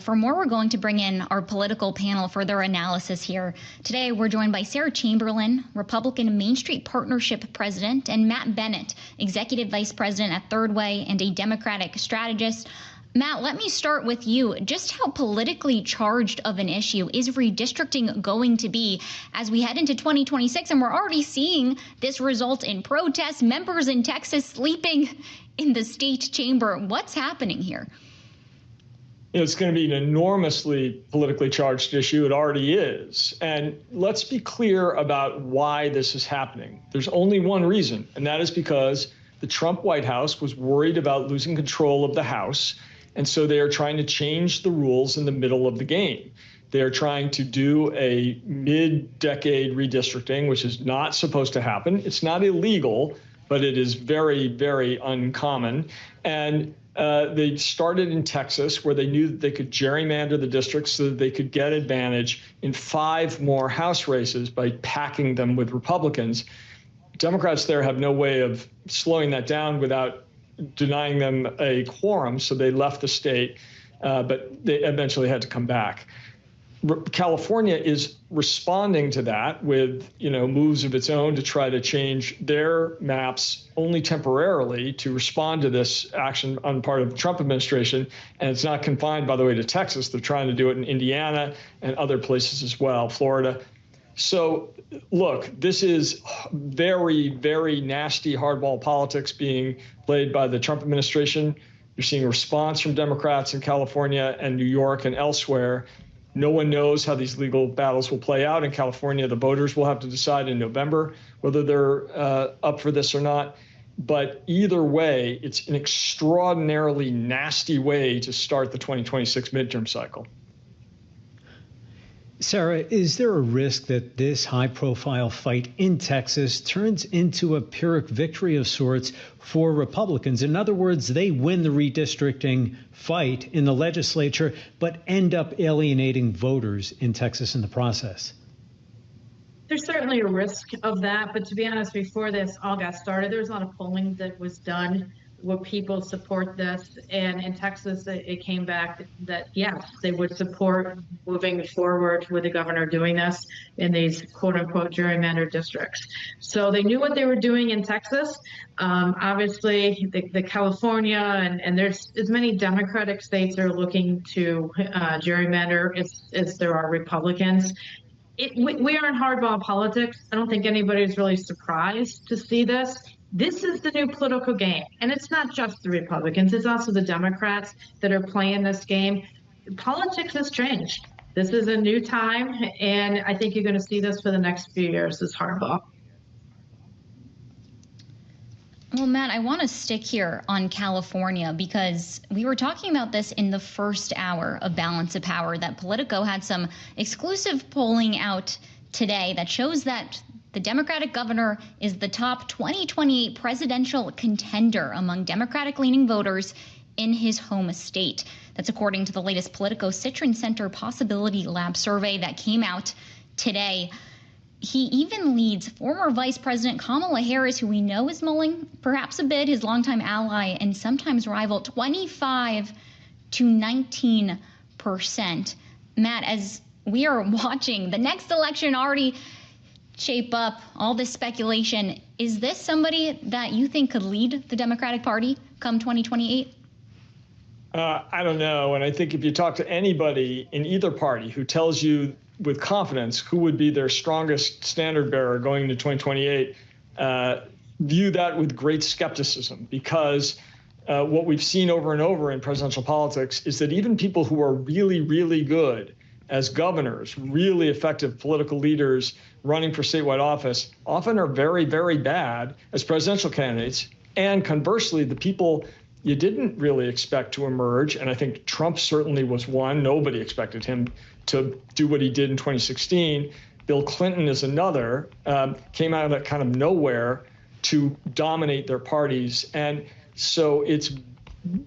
For more, we're going to bring in our political panel for their analysis here. Today, we're joined by Sarah Chamberlain, Republican Main Street Partnership President, and Matt Bennett, Executive Vice President at Third Way and a Democratic strategist. Matt, let me start with you. Just how politically charged of an issue is redistricting going to be as we head into 2026? And we're already seeing this result in protests, members in Texas sleeping in the state chamber. What's happening here? It's going to be an enormously politically charged issue. It already is. And let's be clear about why this is happening. There's only one reason, and that is because the Trump White House was worried about losing control of the House. And so they are trying to change the rules in the middle of the game. They're trying to do a mid-decade redistricting, which is not supposed to happen. It's not illegal, but it is very, very uncommon. And they started in Texas, where they knew that they could gerrymander the districts so that they could get advantage in 5 more House races by packing them with Republicans. Democrats there have no way of slowing that down without denying them a quorum, so they left the state, but they eventually had to come back. California is responding to that with, moves of its own to try to change their maps only temporarily to respond to this action on part of the Trump administration. And it's not confined, by the way, to Texas. They're trying to do it in Indiana and other places as well, Florida. So, look, this is very, very nasty hardball politics being played by the Trump administration. You're seeing a response from Democrats in California and New York and elsewhere. No one knows how these legal battles will play out in California. The voters will have to decide in November whether they're up for this or not. But either way, it's an extraordinarily nasty way to start the 2026 midterm cycle. Sarah, is there a risk that this high-profile fight in Texas turns into a Pyrrhic victory of sorts for Republicans? In other words, they win the redistricting fight in the legislature, but end up alienating voters in Texas in the process. There's certainly a risk of that. But to be honest, before this all got started, there was a lot of polling that was done where people support this. And in Texas, it came back that, yes, they would support moving forward with the governor doing this in these quote unquote gerrymandered districts. So they knew what they were doing in Texas. Obviously, the California and there's as many Democratic states are looking to gerrymander as there are Republicans. We are in hardball politics. I don't think anybody's really surprised to see this. This is the new political game. And it's not just the Republicans, it's also the Democrats that are playing this game. Politics has changed. This is a new time, and I think you're going to see this for the next few years, this hardball. Well, Matt, I want to stick here on California because we were talking about this in the first hour of Balance of Power, that Politico had some exclusive polling out today that shows that the Democratic governor is the top 2028 presidential contender among Democratic-leaning voters in his home state. That's according to the latest Politico Citron Center Possibility Lab survey that came out today. He even leads former Vice President Kamala Harris, who we know is mulling perhaps a bid, his longtime ally and sometimes rival, 25 to 19%. Matt, as we are watching the next election already shape up, all this speculation, is this somebody that you think could lead the Democratic Party come 2028? I don't know. And I think if you talk to anybody in either party who tells you with confidence who would be their strongest standard bearer going into 2028, view that with great skepticism, because what we've seen over and over in presidential politics is that even people who are really, really good as governors, really effective political leaders running for statewide office, often are very, very bad as presidential candidates. And conversely, the people you didn't really expect to emerge, and I think Trump certainly was one. Nobody expected him to do what he did in 2016. Bill Clinton is another, came out of that kind of nowhere to dominate their parties. And so it's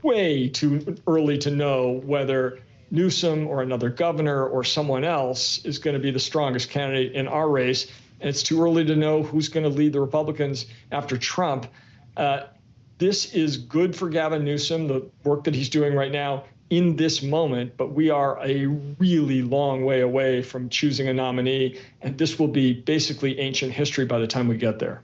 way too early to know whether Newsom or another governor or someone else is going to be the strongest candidate in our race. And it's too early to know who's going to lead the Republicans after Trump. This is good for Gavin Newsom, the work that he's doing right now. in this moment, but we are a really long way away from choosing a nominee, and this will be basically ancient history by the time we get there.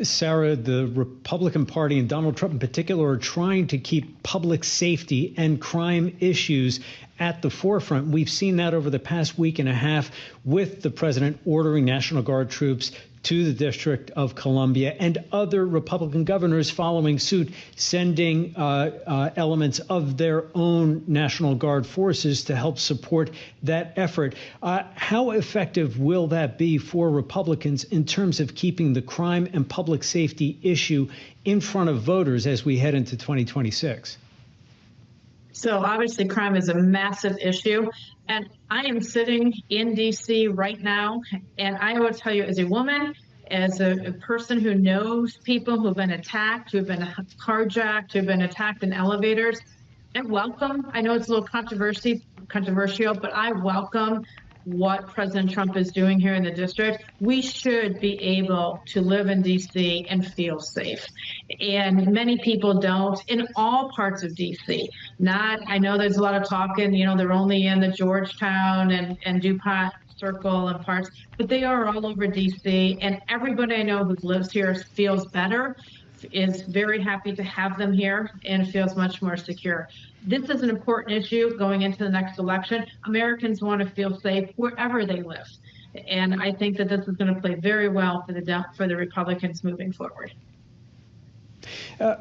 Sarah, the Republican Party and Donald Trump in particular are trying to keep public safety and crime issues at the forefront. We've seen that over the past week and a half with the president ordering National Guard troops to the District of Columbia and other Republican governors following suit, sending elements of their own National Guard forces to help support that effort. How effective will that be for Republicans in terms of keeping the crime and public safety issue in front of voters as we head into 2026? So obviously crime is a massive issue, and I am sitting in DC right now, and I will tell you, as a woman, as a person who knows people who've been attacked, who've been carjacked, who've been attacked in elevators, I welcome, I know it's a little controversial, but I welcome what President Trump is doing here in the district. We should be able to live in DC and feel safe. And many people don't in all parts of DC. I know there's a lot of talking, they're only in the Georgetown and DuPont circle and parts, but they are all over DC. And everybody I know who lives here feels better, is very happy to have them here, and feels much more secure. This is an important issue going into the next election. Americans want to feel safe wherever they live. And I think that this is going to play very well for the Republicans moving forward.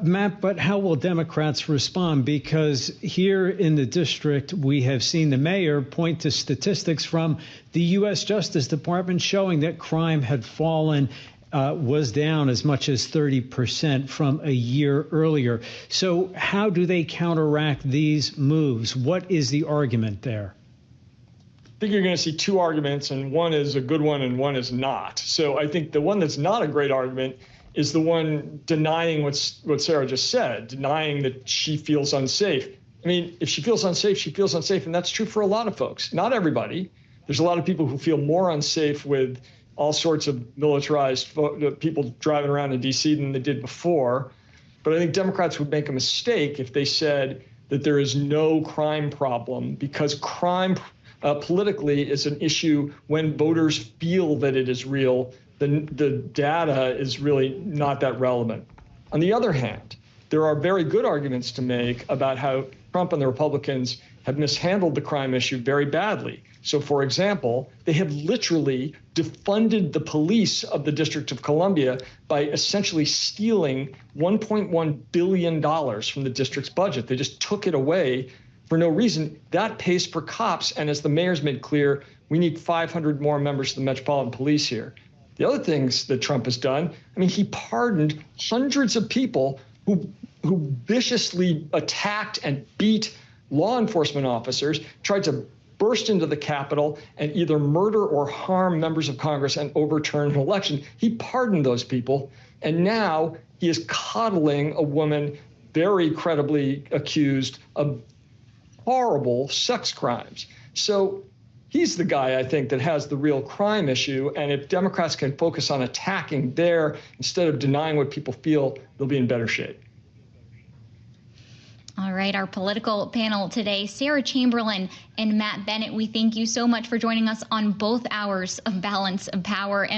Matt, but how will Democrats respond? Because here in the district, we have seen the mayor point to statistics from the U.S. Justice Department showing that crime had fallen, was down as much as 30% from a year earlier. So how do they counteract these moves? What is the argument there? I think you're going to see two arguments, and one is a good one and one is not. So I think the one that's not a great argument is the one denying what Sarah just said, denying that she feels unsafe. I mean, if she feels unsafe, she feels unsafe, and that's true for a lot of folks. Not everybody. There's a lot of people who feel more unsafe with all sorts of militarized people driving around in D.C. than they did before. But I think Democrats would make a mistake if they said that there is no crime problem, because crime politically is an issue when voters feel that it is real. The data is really not that relevant. On the other hand, there are very good arguments to make about how Trump and the Republicans have mishandled the crime issue very badly. So, for example, they have literally defunded the police of the District of Columbia by essentially stealing $1.1 billion from the district's budget. They just took it away for no reason. That pays for cops. And as the mayor's made clear, we need 500 more members of the Metropolitan Police here. The other things that Trump has done, I mean, he pardoned hundreds of people who viciously attacked and beat law enforcement officers, tried to burst into the Capitol and either murder or harm members of Congress and overturn an election. He pardoned those people, and now he is coddling a woman very credibly accused of horrible sex crimes. So he's the guy, I think, that has the real crime issue. And if Democrats can focus on attacking there instead of denying what people feel, they'll be in better shape. All right, our political panel today, Sarah Chamberlain and Matt Bennett, we thank you so much for joining us on both hours of Balance of Power.